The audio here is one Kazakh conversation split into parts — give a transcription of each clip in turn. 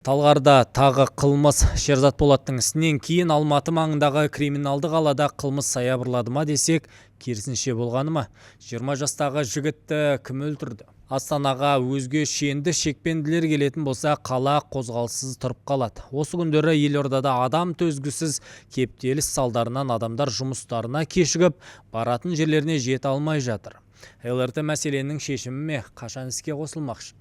Талғарда тағы қылмыс. Шерзат Полаттың ісінен кейін Алматы маңындағы криминалды қалада қылмыс саябырлады ма десек, керісінше болғаны ма? 20 жастағы жігітті кім өлтірді? Астанаға өзге шенді шекпенділер келетін болса, қала қозғалыссыз тұрып қалады. Осы күндері елордада адам төзгісіз кептеліс салдарынан адамдар жұмыстарына кешігіп, баратын жерлеріне жете алмай жатыр. ЛРТ мәселенің шешімі ме қашан іске қосылмақшы?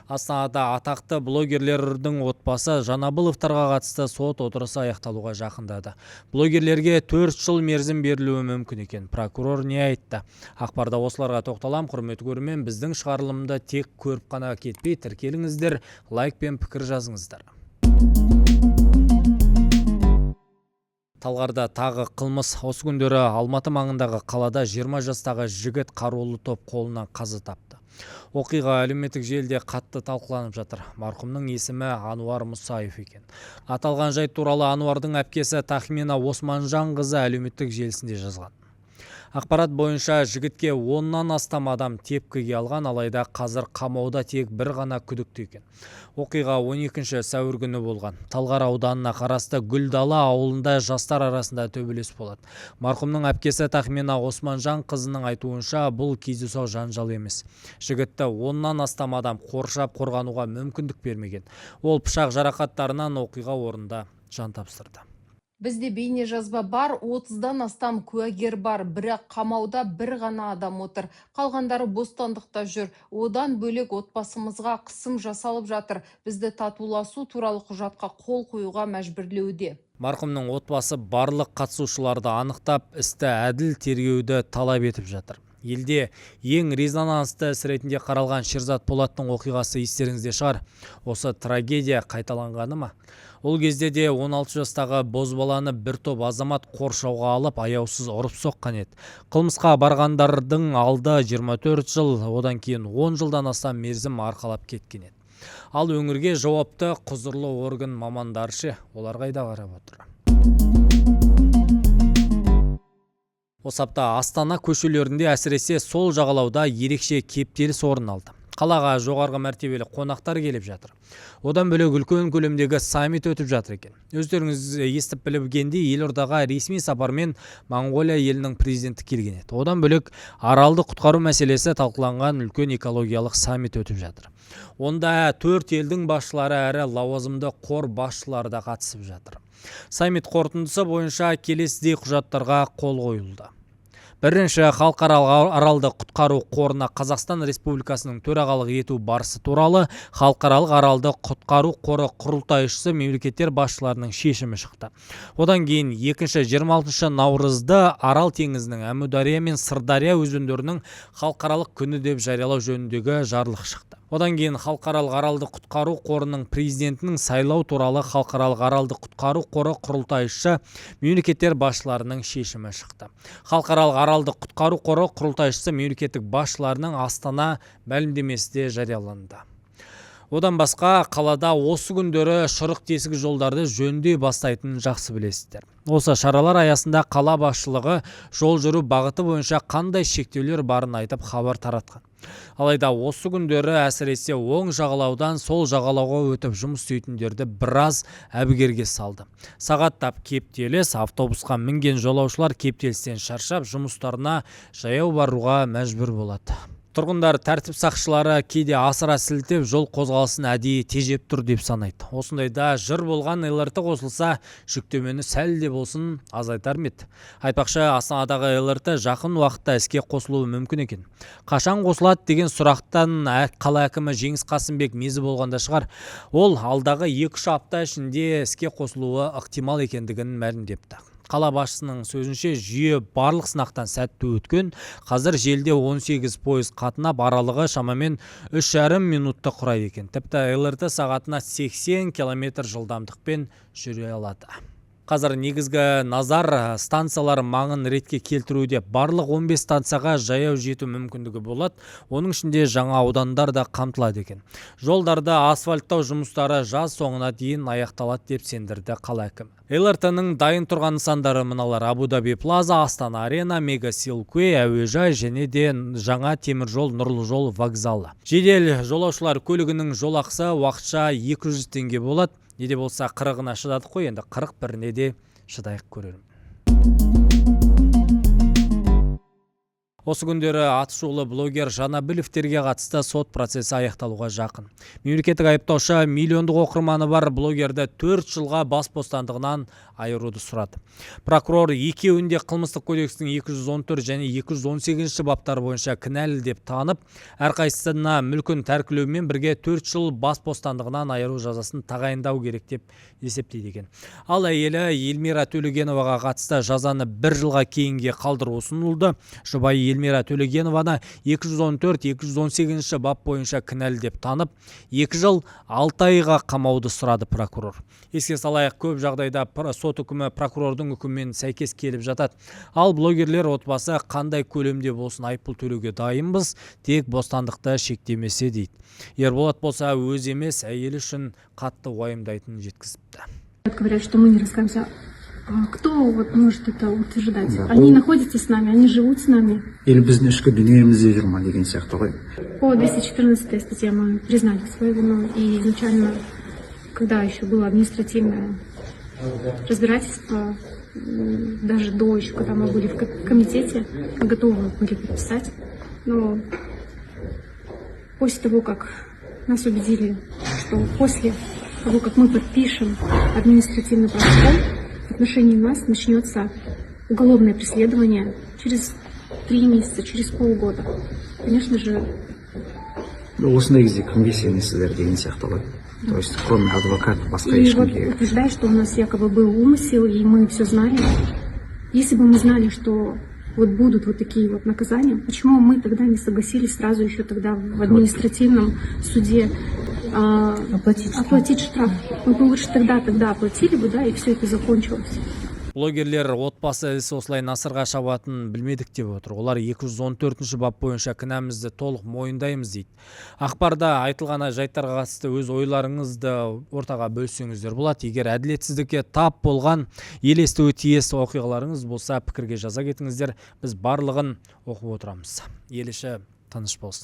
Астанада атақты блогерлердің отбасы Жанабыловтарға қатысты сот отырысы аяқталуға жақындады. Блогерлерге 4 жыл мерзім берілуі мүмкін екен. Прокурор не айтты? Ақпарда осыларға тоқталам. Құрметті көрермен, біздің шығарылымды тек көріп қана кетпей, тіркеліңіздер, лайк пен пікір жазыңыздар. Талғарда тағы қылмыс. Осы күндері Алматы маңындағы қалада 20 жастағы жігіт қарулы топ қолынан қаза тапты. Оқиға әлеуметтік желіде қатты талқыланып жатыр. Марқұмның есімі Ануар Мұсаев екен. Аталған жайт туралы Ануардың әпкесі Тахмина Османжан қызы әлеуметтік желісінде жазған. Ақпарат бойынша жігітке 10-нан астам адам тепкіге алған, алайда қазір қамауда тек бір ғана күдікті екен. Оқиға 12 сәуір күні болған. Талғар ауданына қарасты Гүлдала ауылында жастар арасында төбелес болады. Марқұмның әпкесі Тахмина Османжан қызының айтуынша, бұл кездейсоқ жанжал емес. Жігітті 10-нан астам адам қоршап қорғануға мүмкіндік бермеген. Ол пышақ жарақаттарынан оқиға орнында жан тапсырды. Бізде бейне жазба бар, 30-дан астам куәгер бар, бірақ қамауда бір ғана адам отыр. Қалғандары бостандықта жүр. Одан бөлек отбасымызға қысым жасалып жатыр. Бізді татуласу туралы құжатқа қол қоюға мәжбүрлеуде. Марқұмның отбасы барлық қатысушыларды анықтап, істі әділ тергеуді талап етіп жатыр. Елде ең резонансты іс ретінде қаралған Шерзат Полаттың оқиғасы естеріңізде шығар. Осы трагедия қайталанғаны ма? Ол кезде де 16 жастағы бозбаланы бір топ азамат қоршауға алып, аяусыз ұрып соққан еді. Қылмысқа барғандардың алды 24 жыл, одан кейін 10 жылдан астам мерзім арқалап кеткен еді. Ал өңірге жауапты құзырлы орган мамандары ше, олар қайда қарап отыр? Осы апта Астана көшелерінде, әсіресе сол жағалауда ерекше кептеліс орын алды. Қалаға жоғарғы мәртебелі қонақтар келіп жатыр. Одан бөлек үлкен көлемдегі саммит өтіп жатыр екен. Өздеріңіз естіп білгендей, елордаға ресми сапармен Моңғолия елінің президенті келген еді. Одан бөлек аралды құтқару мәселесі талқыланған үлкен экологиялық саммит өтіп жатыр. Онда 4 елдің басшылары әрі лауазымды қор басшылары да қатысып жатыр. Саммит қорытындысы бойынша келесідей құжаттарға қол қойылды. Бірінші, халықаралық аралды құтқару қорына Қазақстан Республикасының төрағалық ету барысы туралы халықаралық аралды құтқару қоры құрылтайшысы мемлекеттер басшыларының шешімі шықты. Одан кейін 26 наурызды Арал теңізінің Әмудария мен Сырдария өзендерінің халықаралық күні деп жариялау жөніндегі жарлық шықты. Одан кейін халықаралық аралды құтқару қорының президентінің сайлау туралы халықаралық аралды құтқару қоры құрылтайшысы мемлекеттер басшыларының шешімі шықты. Халықаралық аралды құтқару қоры құрылтайшысы мемлекеттік басшыларының Астана мәлімдемесі де жарияланды. Одан басқа қалада осы күндері шұрық тесік жолдарды жөндей бастайтынын жақсы білесіздер. Осы шаралар аясында қала басшылығы жол жүру бағыты бойынша қандай шектеулер барын айтып хабар таратқан. Алайда осы күндері әсіресе оң жағалаудан сол жағалауға өтіп жұмыс істейтіндерді біраз әбігерге салды. Сағаттап кептеліс, автобусқа мінген жолаушылар кептелістен шаршап, жұмыстарына жаяу баруға мәжбүр болады. Тұрғындар тәртіп сақшылары кейде асыра сілтеп, жол қозғалысын әдейі тежеп тұр деп санайды. Осындайда жыр болған ЛРТ қосылса, жүктемені сәл де болсын азайтар ма еді? Айтпақшы, Астанадағы ЛРТ жақын уақытта іске қосылуы мүмкін екен. Қашан қосылады деген сұрақтан қала әкімі Жеңіс Қасымбек мезі болғанда шығар. Ол алдағы 2-3 апта ішінде іске қосылуы ықтимал екендігін мәлімдепті. Қала басшысының сөзінше, жүйе барлық сынақтан сәтті өткен. Қазір желде 18 пойыз қатынап, аралығы шамамен 3,5 минутты құрайды екен. Тіпті ЛРТ сағатына 80 км жылдамдықпен жүре алады. Қазір негізгі назар станциялар маңын ретке келтіруде. Барлық 15 станцияға жаяу жету мүмкіндігі болады. Оның ішінде жаңа аудандар да қамтылады екен. Жолдарда асфальттау жұмыстары жаз соңына дейін аяқталады деп сендірді қала әкімі. ЛРТ-ның дайын тұрған нысандары мыналар: Абу-Даби Плаза, Астана Арена, Мега Силквей, әуежай және де жаңа темір жол, нұрлы жол вокзалы. Жедел жолаушылар көлігінің жолақысы уақытша 200 теңге болады. Неде болса 40-ына шыдадық қой, енді 41-не де шыдайық көрерім. Осы күндері атышулы блогер Жанабіловтерге қатысты сот процесі аяқталуға жақын. Мемлекеттік айыптаушы миллиондық оқырманы бар блогерді 4 жылға бас бостандығынан айыруды сұрады. Прокурор екеуінде қылмыстық кодекстің 214 және 218 баптары бойынша кінәлі деп танып, әрқайсысына мүлкін тәркілеумен бірге 4 жыл бас бостандығынан айыру жазасын тағайындау керек деп есептейді екен. Ал әйелі Эльмира Төлегеноваға қатысты жазаны 1 жылға кейінге қалдыру ұсынылды. Жұбайы Эльмира Төлегенованы 214-218 бап бойынша кінәлі деп танып, 2 жыл 6 айға қамауды сұрады прокурор. Еске салайық, көп жағдайда сот үкімі прокурордың үкімімен сәйкес келіп жатады. Ал блогерлер отбасы қандай көлемде болсын айыппұл төлеуге дайынбыз, тек бостандықты шектемесе дейді. Ерболат болса өз емес, әйелі үшін қатты уайымдайтынын жеткізіпті. Говорят, что мы не раскаемся. А кто вот может это утверждать? Да, Они находятся с нами, они живут с нами. Или біздің ішкі дүниемізде жүр ма деген сияқты ғой. По 214 статье мы признали свою вину. И изначально, когда еще было административное разбирательство, даже до еще, когда мы были в комитете, мы готовы были подписать. Но после того, как нас убедили, что после того, как мы подпишем административный протокол, в отношении нас начнется уголовное преследование через 3 месяца, через полгода. Конечно же... Осындай кезде кімге сенесіздер деген сияқты ғой. То есть, кроме адвоката, басқа И вот ешкімге. утверждать, что у нас якобы был умысел, и мы все знали. Если бы мы знали, что вот будут вот такие вот наказания, почему мы тогда не согласились сразу еще тогда в административном суде оплатить штраф? Мы бы лучше тогда оплатили бы, да, и все это закончилось. Блогерлер отбасы ісі осылай насырға шабатын білмедік деп отыр. Олар 214 бап бойынша кінәмізді толық мойындаймыз дейді. Ақпарда айтылған жайттарға қатысты өз ойларыңызды ортаға бөлсеңіздер болады. Егер әділетсіздікке тап болған елестуі тиіс оқиғаларыңыз болса, пікірге жаза кетіңіздер. Біз барлығын оқып отырамыз. Ел іші тыныш болсын.